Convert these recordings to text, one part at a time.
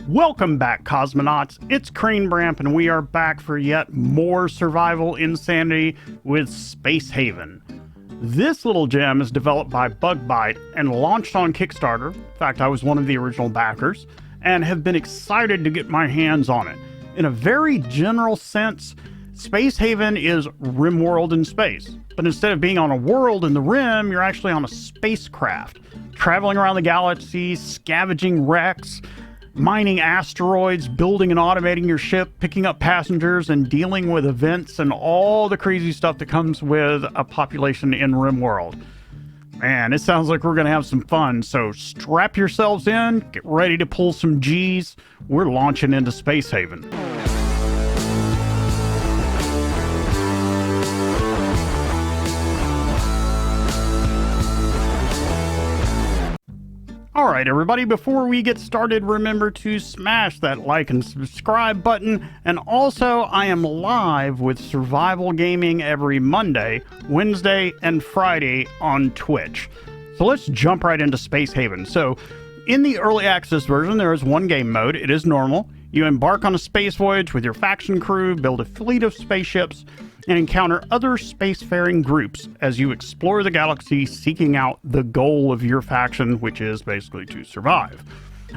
Welcome back, cosmonauts. It's CrainCraft, and we are back for yet more survival insanity with Space Haven. This little gem is developed by Bug and launched on Kickstarter. In fact, I was one of the original backers, and have been excited to get my hands on it. In a very general sense, Space Haven is RimWorld in space. But instead of being on a world in the Rim, you're actually on a spacecraft, traveling around the galaxy, scavenging wrecks, mining asteroids, building and automating your ship, picking up passengers, and dealing with events and all the crazy stuff that comes with a population in RimWorld. Man, it sounds like we're going to have some fun, so strap yourselves in, get ready to pull some G's. We're launching into Space Haven. Alright everybody, before we get started, remember to smash that like and subscribe button, and also I am live with survival gaming every Monday, Wednesday, and Friday on Twitch. So let's jump right into Space Haven. So, in the early access version, there is one game mode. It is normal. You embark on a space voyage with your faction crew, build a fleet of spaceships, and encounter other spacefaring groups as you explore the galaxy, seeking out the goal of your faction, which is basically to survive.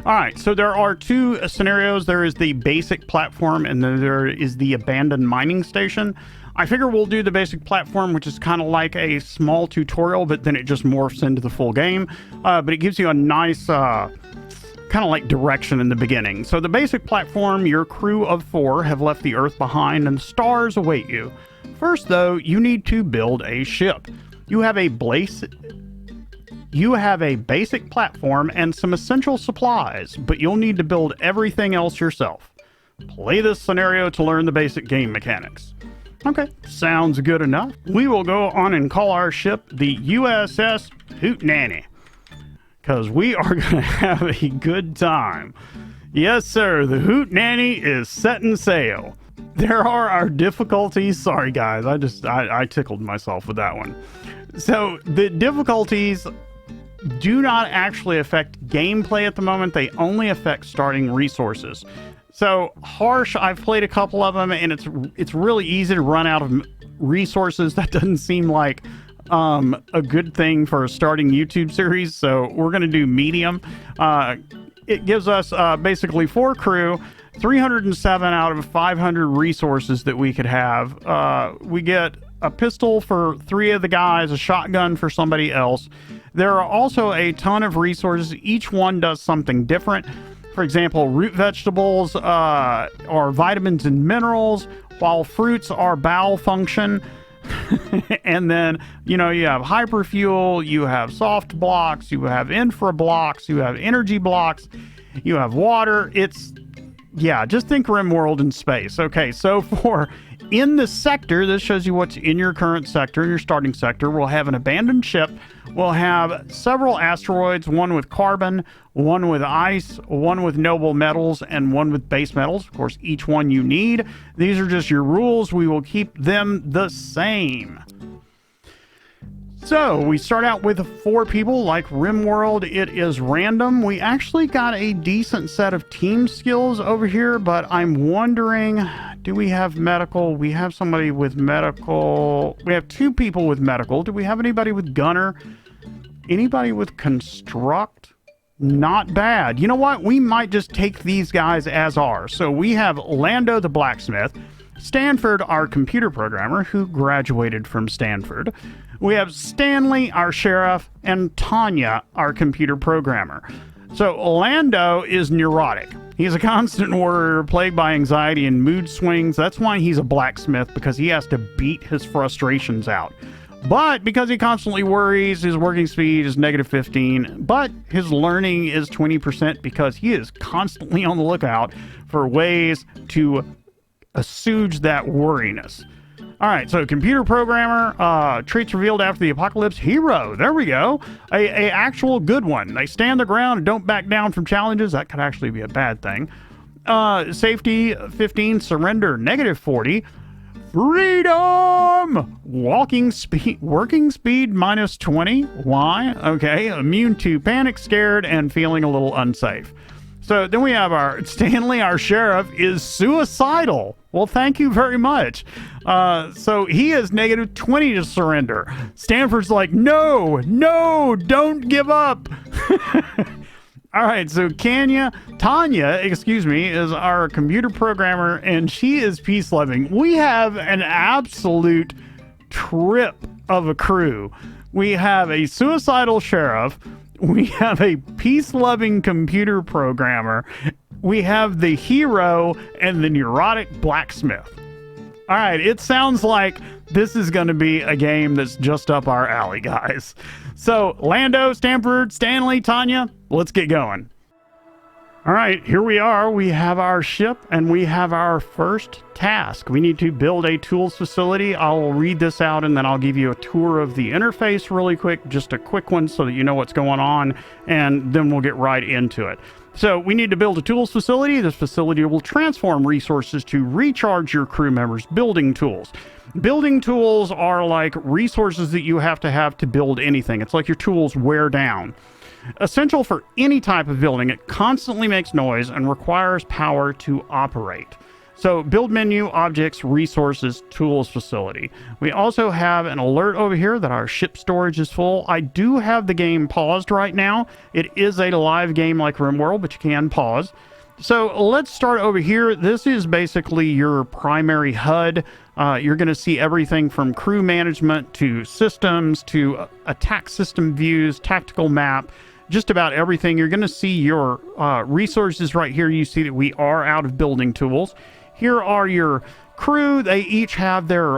Alright, so there are two scenarios. There is the basic platform, and then there is the abandoned mining station. I figure we'll do the basic platform, which is kind of like a small tutorial, but then it just morphs into the full game. But it gives you a nice kind of like direction in the beginning. So the basic platform, your crew of 4 have left the Earth behind, and the stars await you. First, though, you need to build a ship. You have a basic platform and some essential supplies, but you'll need to build everything else yourself. Play this scenario to learn the basic game mechanics. Okay, sounds good enough. We will go on and call our ship the USS Hootenanny, because we are going to have a good time. Yes, sir, the Hootenanny is setting sail. There are our difficulties. Sorry, guys. I tickled myself with that one. So the difficulties do not actually affect gameplay at the moment. They only affect starting resources. So harsh, I've played a couple of them, and it's really easy to run out of resources. That doesn't seem like a good thing for a starting YouTube series. So we're going to do medium. It gives us basically 4 crew, 307 out of 500 resources that we could have. We get a pistol for 3 of the guys, a shotgun for somebody else. There are also a ton of resources. Each one does something different. For example, root vegetables are vitamins and minerals, while fruits are bowel function. And then, you have hyperfuel, you have soft blocks, you have infra blocks, you have energy blocks, you have water. Yeah, just think RimWorld in space. Okay, so in the sector, this shows you what's in your current sector, in your starting sector. We'll have an abandoned ship. We'll have several asteroids, one with carbon, one with ice, one with noble metals, and one with base metals. Of course, each one you need. These are just your rules. We will keep them the same. So, we start out with 4 people. Like RimWorld, it is random. We actually got a decent set of team skills over here, but I'm wondering, do we have medical? We have somebody with medical. We have 2 people with medical. Do we have anybody with gunner? Anybody with construct? Not bad. You know what? We might just take these guys as are. So, we have Lando the blacksmith, Stanford, our computer programmer, who graduated from Stanford. We have Stanley, our sheriff, and Tanya, our computer programmer. So Lando is neurotic. He's a constant worrier, plagued by anxiety and mood swings. That's why he's a blacksmith, because he has to beat his frustrations out. But because he constantly worries, his working speed is -15, but his learning is 20% because he is constantly on the lookout for ways to assuage that worriness. All right, so computer programmer, traits revealed after the apocalypse, hero. There we go. A actual good one. They stand their ground and don't back down from challenges. That could actually be a bad thing. Safety 15, surrender -40. Freedom! Working speed -20. Why? Okay. Immune to panic, scared, and feeling a little unsafe. So then we have our Stanley, our sheriff, is suicidal. Well, thank you very much. So he is -20 to surrender. Stanford's like, no, don't give up. All right, so Tanya, is our computer programmer, and she is peace-loving. We have an absolute trip of a crew. We have a suicidal sheriff. We have a peace-loving computer programmer. We have the hero and the neurotic blacksmith. All right, it sounds like this is going to be a game that's just up our alley, guys. So, Lando, Stanford, Stanley, Tanya, let's get going. All right, here we are. We have our ship and we have our first task. We need to build a tools facility. I'll read this out and then I'll give you a tour of the interface really quick, just a quick one so that you know what's going on, and then we'll get right into it. So we need to build a tools facility. This facility will transform resources to recharge your crew members' building tools. Building tools are like resources that you have to build anything. It's like your tools wear down. Essential for any type of building, it constantly makes noise and requires power to operate. So build menu, objects, resources, tools facility. We also have an alert over here that our ship storage is full. I do have the game paused right now. It is a live game like RimWorld, but you can pause. So let's start over here. This is basically your primary HUD. You're going to see everything from crew management to systems to attack system views, tactical map, just about everything. You're going to see your resources right here. You see that we are out of building tools. Here are your crew. They each have their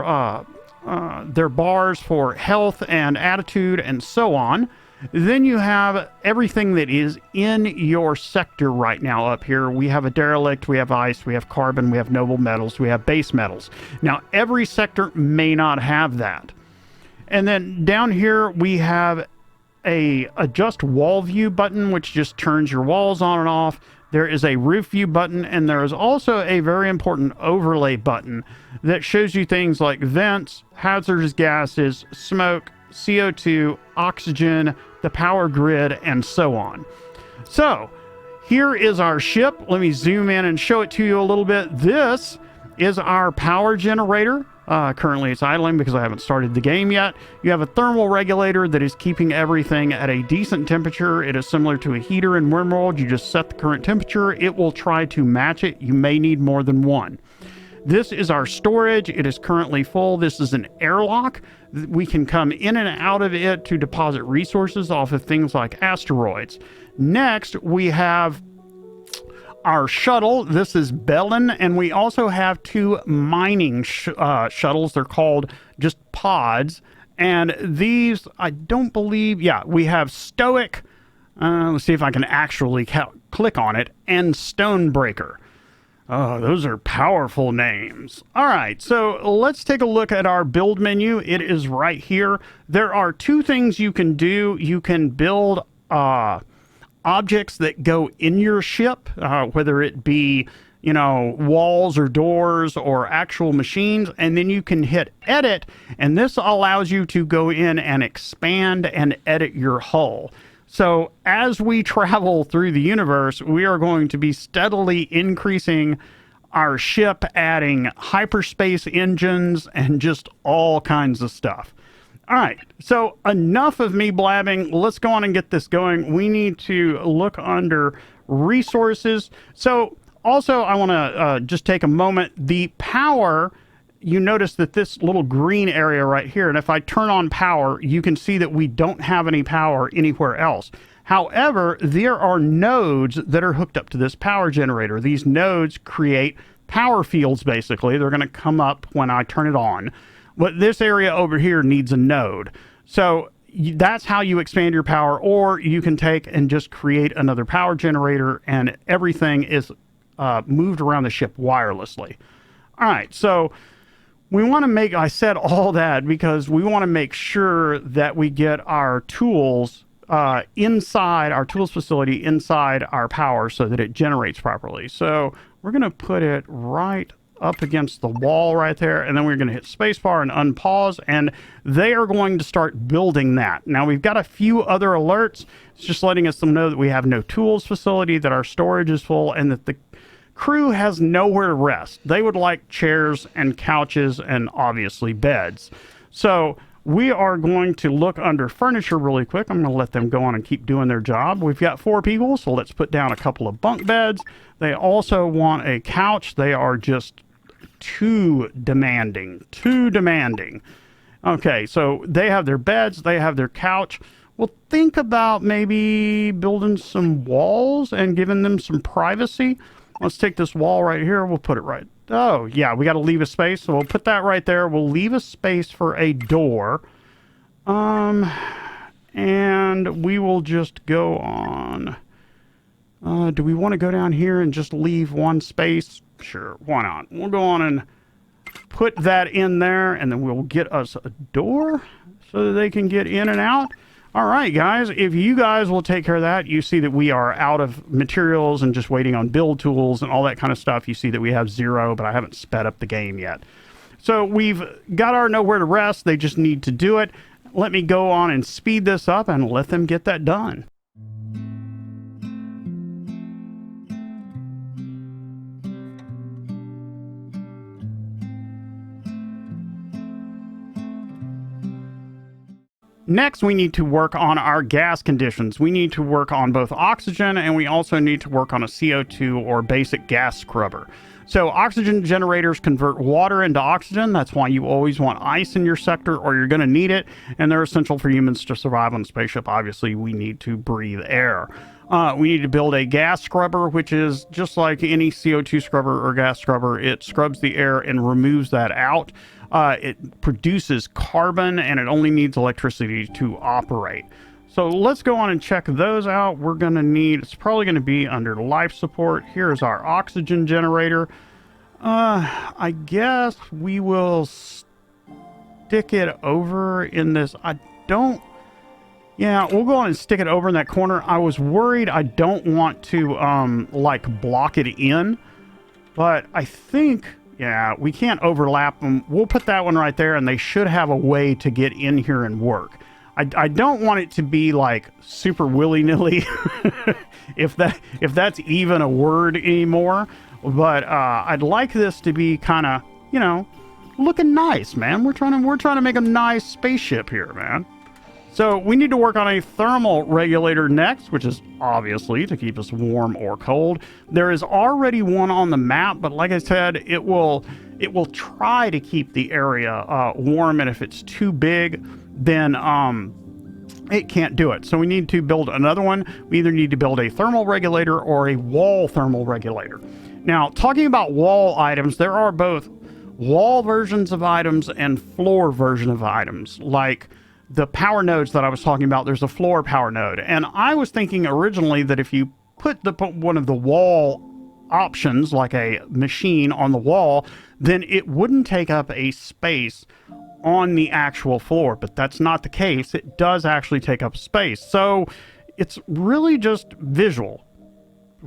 bars for health and attitude and so on. Then you have everything that is in your sector right now up here. We have a derelict, we have ice, we have carbon, we have noble metals, we have base metals. Now, every sector may not have that. And then down here, we have a adjust wall view button, which just turns your walls on and off. There is a roof view button, and there is also a very important overlay button that shows you things like vents, hazardous gases, smoke, CO2, oxygen, the power grid, and so on. So here is our ship. Let me zoom in and show it to you a little bit. This is our power generator. Currently it's idling because I haven't started the game yet. You have a thermal regulator that is keeping everything at a decent temperature. It is similar to a heater in RimWorld. You just set the current temperature. It will try to match it. You may need more than one. This is our storage. It is currently full. This is an airlock. We can come in and out of it to deposit resources off of things like asteroids. Next, we have our shuttle. This is Bellin, and we also have two mining shuttles. They're called just pods. And these, I don't believe, yeah, we have Stoic. Let's see if I can actually click on it, and Stonebreaker. Oh, those are powerful names. All right, so let's take a look at our build menu. It is right here. There are two things you can do. You can build objects that go in your ship, whether it be, you know, walls or doors or actual machines, and then you can hit edit, and this allows you to go in and expand and edit your hull. So as we travel through the universe, we are going to be steadily increasing our ship, adding hyperspace engines and just all kinds of stuff. All right, so enough of me blabbing. Let's go on and get this going. We need to look under resources. So also I want to just take a moment. The power, you notice that this little green area right here, and if I turn on power, you can see that we don't have any power anywhere else. However, there are nodes that are hooked up to this power generator. These nodes create power fields, basically. They're going to come up when I turn it on. But this area over here needs a node. So that's how you expand your power, or you can take and just create another power generator, and everything is moved around the ship wirelessly. All right, so we want to make, I said all that because we want to make sure that we get our tools inside our tools facility, inside our power, so that it generates properly. So we're going to put it right up against the wall right there, and then we're going to hit spacebar and unpause, and they are going to start building that. Now, we've got a few other alerts. It's just letting us know that we have no tools facility, that our storage is full, and that the crew has nowhere to rest. They would like chairs and couches and obviously beds. So we are going to look under furniture really quick. I'm going to let them go on and keep doing their job. We've got 4 people, so let's put down a couple of bunk beds. They also want a couch. They are just too demanding. Okay, so they have their beds. They have their couch. Well, think about maybe building some walls and giving them some privacy. Let's take this wall right here. We'll put it right. Oh, yeah, we got to leave a space. So we'll put that right there. We'll leave a space for a door. And we will just go on. Do we want to go down here and just leave one space? Sure, why not? We'll go on and put that in there, and then we'll get us a door so that they can get in and out. All right, guys, if you guys will take care of that, you see that we are out of materials and just waiting on build tools and all that kind of stuff. You see that we have 0, but I haven't sped up the game yet. So we've got our nowhere to rest. They just need to do it. Let me go on and speed this up and let them get that done. Next, we need to work on our gas conditions. We need to work on both oxygen, and we also need to work on a CO2 or basic gas scrubber. So oxygen generators convert water into oxygen. That's why you always want ice in your sector, or you're going to need it. And they're essential for humans to survive on the spaceship. Obviously, we need to breathe air. We need to build a gas scrubber, which is just like any CO2 scrubber or gas scrubber. It scrubs the air and removes that out. It produces carbon, and it only needs electricity to operate. So let's go on and check those out. We're going to need, it's probably going to be under life support. Here's our oxygen generator. I guess we will stick it over in this. Yeah, we'll go on and stick it over in that corner. I was worried. I don't want to, like, block it in. But I think, yeah, we can't overlap them. We'll put that one right there, and they should have a way to get in here and work. I don't want it to be, like, super willy-nilly, if that's even a word anymore. But I'd like this to be kind of, you know, looking nice, man. We're trying to make a nice spaceship here, man. So we need to work on a thermal regulator next, which is obviously to keep us warm or cold. There is already one on the map, but like I said, it will try to keep the area warm, and if it's too big, then it can't do it. So we need to build another one. We either need to build a thermal regulator or a wall thermal regulator. Now, talking about wall items, there are both wall versions of items and floor version of items. Like the power nodes that I was talking about, there's a floor power node. And I was thinking originally that if you put one of the wall options, like a machine on the wall, then it wouldn't take up a space on the actual floor. But that's not the case. It does actually take up space. So it's really just visual.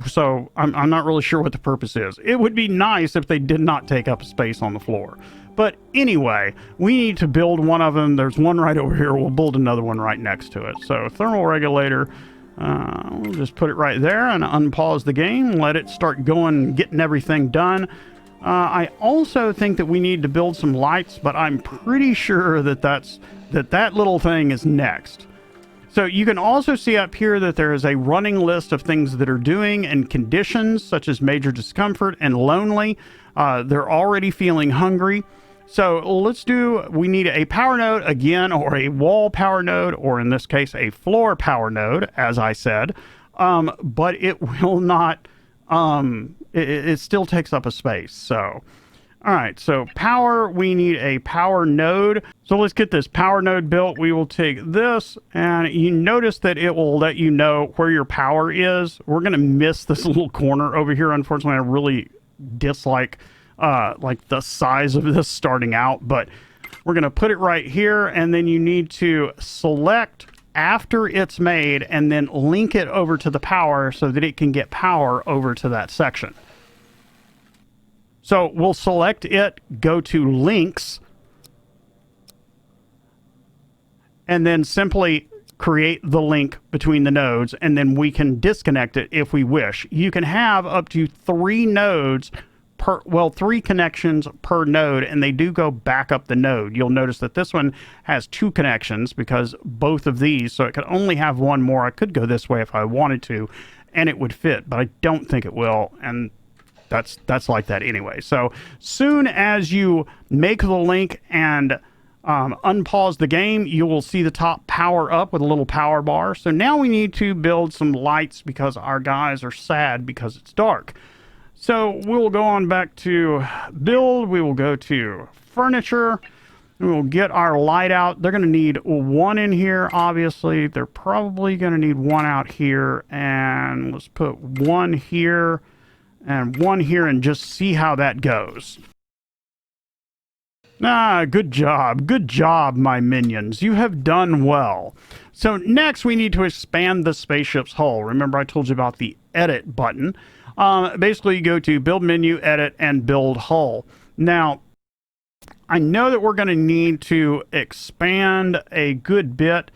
So I'm not really sure what the purpose is. It would be nice if they did not take up space on the floor. But anyway, we need to build one of them. There's one right over here. We'll build another one right next to it. So thermal regulator, we'll just put it right there and unpause the game. Let it start going, getting everything done. I also think that we need to build some lights, but I'm pretty sure that that little thing is next. So you can also see up here that there is a running list of things that are doing and conditions such as major discomfort and lonely. They're already feeling hungry. So we need a power node again, or a wall power node, or in this case, a floor power node, as I said. But it will not, it still takes up a space. So, all right, so power, we need a power node. So let's get this power node built. We will take this, and you notice that it will let you know where your power is. We're going to miss this little corner over here. Unfortunately, I really dislike like the size of this starting out, but we're going to put it right here, and then you need to select after it's made and then link it over to the power so that it can get power over to that section. So we'll select it, go to links, and then simply create the link between the nodes, and then we can disconnect it if we wish. You can have up to 3 nodes per, well, 3 connections per node, and they do go back up the node. You'll notice that this one has 2 connections because both of these, so it could only have 1 more. I could go this way if I wanted to, and it would fit, but I don't think it will, and that's like that anyway. So soon as you make the link and unpause the game, you will see the top power up with a little power bar. So now we need to build some lights because our guys are sad because it's dark. So we'll go on back to build. We will go to furniture. We will get our light out. They're going to need 1 in here, obviously. They're probably going to need 1 out here. And let's put 1 here and 1 here and just see how that goes. Ah, good job. Good job, my minions. You have done well. So next we need to expand the spaceship's hull. Remember I told you about the edit button. Basically you go to build menu, edit, and build hull. Now, I know that we're going to need to expand a good bit,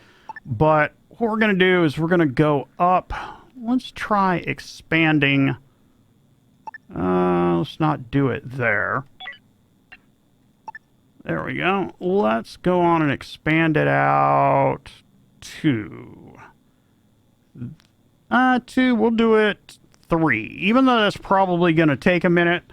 but what we're going to do is we're going to go up. Let's try expanding. Let's not do it there. There we go. Let's go on and expand it out to 2. We'll do it 3. Even though that's probably going to take a minute,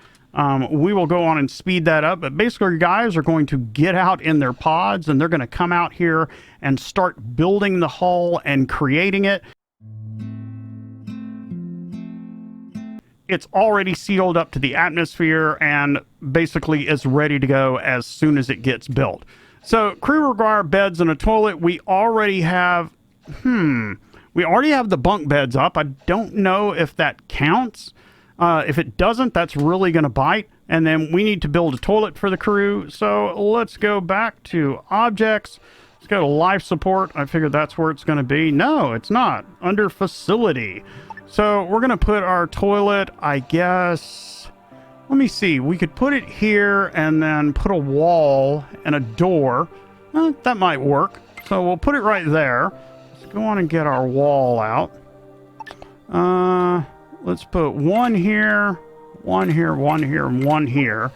we will go on and speed that up. But basically, guys are going to get out in their pods, and they're going to come out here and start building the hull and creating it. It's already sealed up to the atmosphere and basically is ready to go as soon as it gets built. So crew require beds and a toilet. We already have, we already have the bunk beds up. I don't know if that counts. If it doesn't, that's really going to bite. And then we need to build a toilet for the crew. So let's go back to objects. Let's go to life support. I figured that's where it's going to be. No, it's not. Under facility. So we're going to put our toilet, I guess, let me see. We could put it here and then put a wall and a door. That might work. So we'll put it right there. Let's go on and get our wall out. Let's put 1 here, 1 here, 1 here, and 1 here.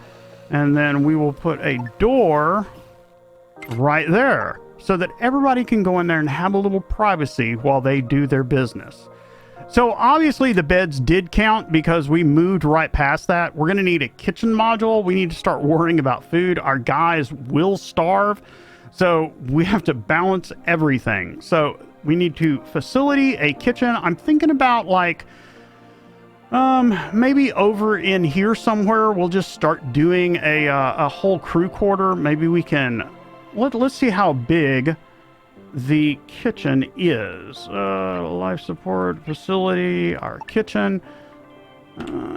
And then we will put a door right there so that everybody can go in there and have a little privacy while they do their business. So obviously the beds did count because we moved right past that. We're going to need a kitchen module. We need to start worrying about food. Our guys will starve. So we have to balance everything. So we need to facility a kitchen. I'm thinking about like, maybe over in here somewhere, we'll just start doing a whole crew quarter. Maybe we can, let's see how big the kitchen is. Life support facility, our kitchen.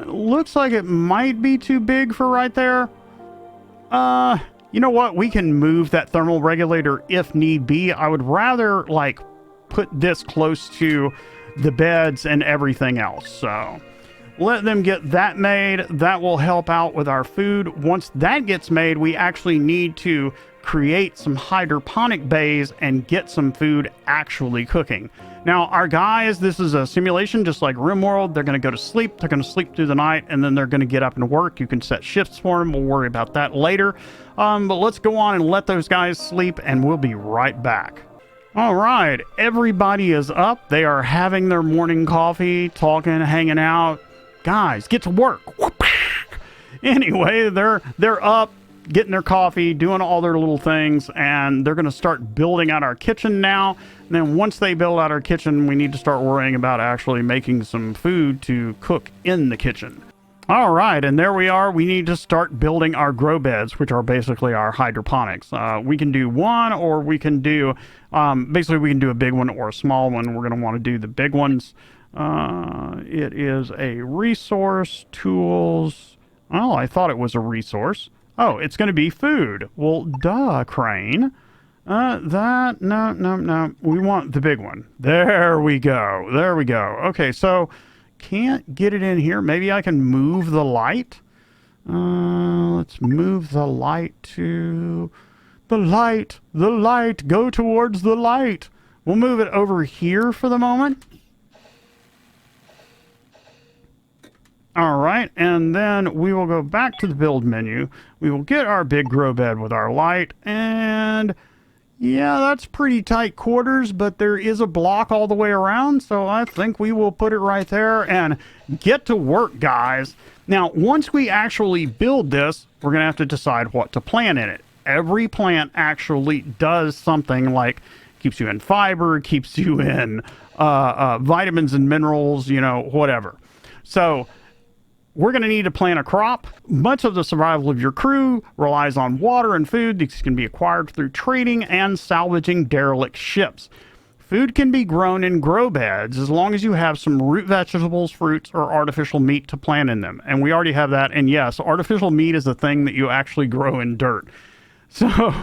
Looks like it might be too big for right there. You know what? We can move that thermal regulator if need be. I would rather like put this close to the beds and everything else. So let them get that made. That will help out with our food. Once that gets made, we actually need to create some hydroponic bays and get some food actually cooking. Now, our guys, this is a simulation just like RimWorld. They're going to go to sleep. They're going to sleep through the night, and then they're going to get up and work. You can set shifts for them. We'll worry about that later. But let's go on and let those guys sleep, and we'll be right back. All right. Everybody is up. They are having their morning coffee, talking, hanging out. Guys, get to work. Anyway, they're up, getting their coffee, doing all their little things, and they're going to start building out our kitchen now. And then once they build out our kitchen, we need to start worrying about actually making some food to cook in the kitchen. All right, and there we are. We need to start building our grow beds, which are basically our hydroponics. We can do one, or we can do, basically we can do a big one or a small one. We're going to want to do the big ones. It is a resource, tools. Oh, I thought it was a resource. Oh, it's going to be food. Well, duh, Crane. No. We want the big one. There we go. There we go. Okay, so can't get it in here. Maybe I can move the light. Let's move the light to the light, go towards the light. We'll move it over here for the moment. All right, and then we will go back to the build menu. We will get our big grow bed with our light, and yeah, that's pretty tight quarters, but there is a block all the way around, so I think we will put it right there and get to work, guys. Now, once we actually build this, we're going to have to decide what to plant in it. Every plant actually does something, like keeps you in fiber, keeps you in vitamins and minerals, you know, whatever. So we're going to need to plant a crop. Much of the survival of your crew relies on water and food. These can be acquired through trading and salvaging derelict ships. Food can be grown in grow beds as long as you have some root vegetables, fruits, or artificial meat to plant in them. And we already have that. And yes, artificial meat is a thing that you actually grow in dirt. So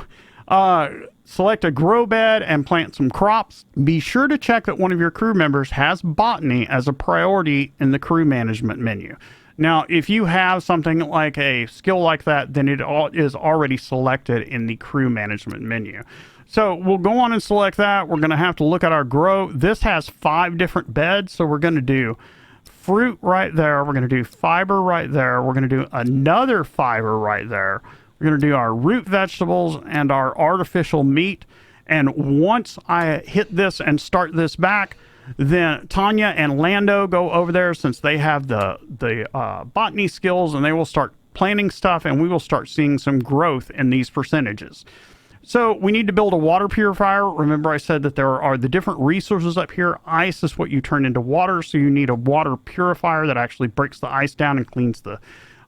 select a grow bed and plant some crops. Be sure to check that one of your crew members has botany as a priority in the crew management menu. Now, if you have something like a skill like that, then it is already selected in the crew management menu. So we'll go on and select that. We're going to have to look at our grow. This has 5 different beds, so we're going to do fruit right there. We're going to do fiber right there. We're going to do another fiber right there. We're going to do our root vegetables and our artificial meat. And once I hit this and start this back, then Tanya and Lando go over there, since they have the botany skills, and they will start planting stuff, and we will start seeing some growth in these percentages. So we need to build a water purifier. Remember I said that there are the different resources up here. Ice is what you turn into water, so you need a water purifier that actually breaks the ice down and cleans the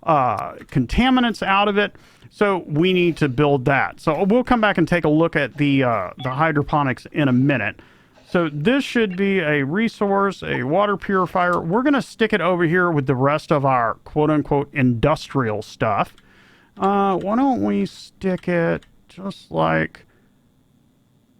contaminants out of it. So we need to build that. So we'll come back and take a look at the hydroponics in a minute. So this should be a resource, a water purifier. We're going to stick it over here with the rest of our quote-unquote industrial stuff. Why don't we stick it just like...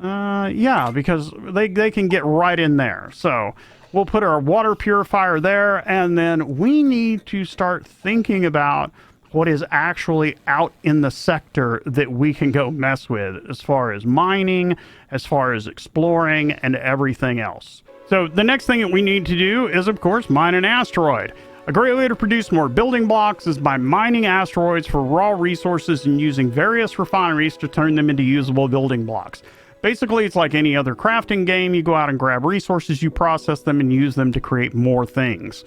yeah, because they can get right in there. So we'll put our water purifier there, and then we need to start thinking about what is actually out in the sector that we can go mess with, as far as mining, as far as exploring, and everything else. So the next thing that we need to do is, of course, mine an asteroid. A great way to produce more building blocks is by mining asteroids for raw resources and using various refineries to turn them into usable building blocks. Basically, it's like any other crafting game. You go out and grab resources, you process them, and use them to create more things.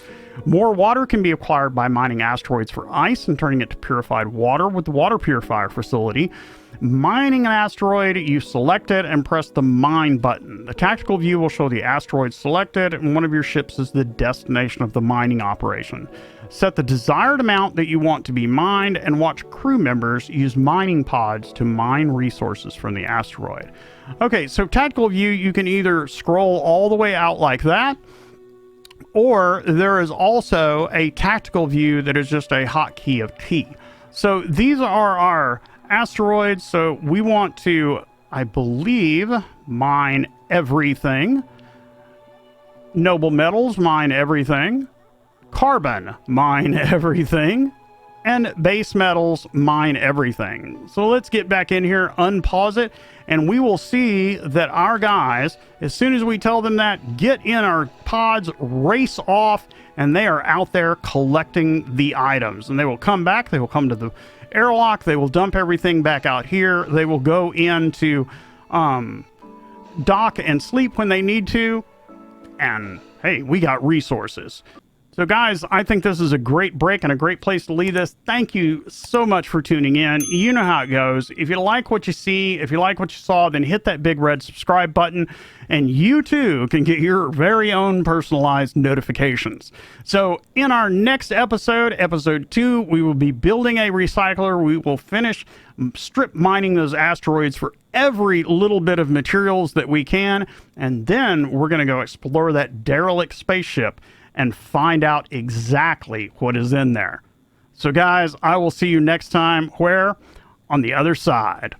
More water can be acquired by mining asteroids for ice and turning it to purified water with the water purifier facility. Mining an asteroid, you select it and press the mine button. The tactical view will show the asteroid selected, and one of your ships is the destination of the mining operation. Set the desired amount that you want to be mined, and watch crew members use mining pods to mine resources from the asteroid. Okay, so tactical view, you can either scroll all the way out like that, or there is also a tactical view that is just a hotkey of T. So these are our asteroids. So we want to, I believe, mine everything. Noble metals, mine everything. Carbon, mine everything. And base metals, mine everything. So let's get back in here, unpause it, and we will see that our guys, as soon as we tell them that, get in our pods, race off, and they are out there collecting the items. And they will come back, they will come to the airlock, they will dump everything back out here, they will go into dock and sleep when they need to, and hey, we got resources. So guys, I think this is a great break and a great place to leave this. Thank you so much for tuning in. You know how it goes. If you like what you see, if you like what you saw, then hit that big red subscribe button, and you too can get your very own personalized notifications. So in our next episode, episode 2, we will be building a recycler. We will finish strip mining those asteroids for every little bit of materials that we can, and then we're going to go explore that derelict spaceship and find out exactly what is in there. So guys, I will see you next time, where? On the other side.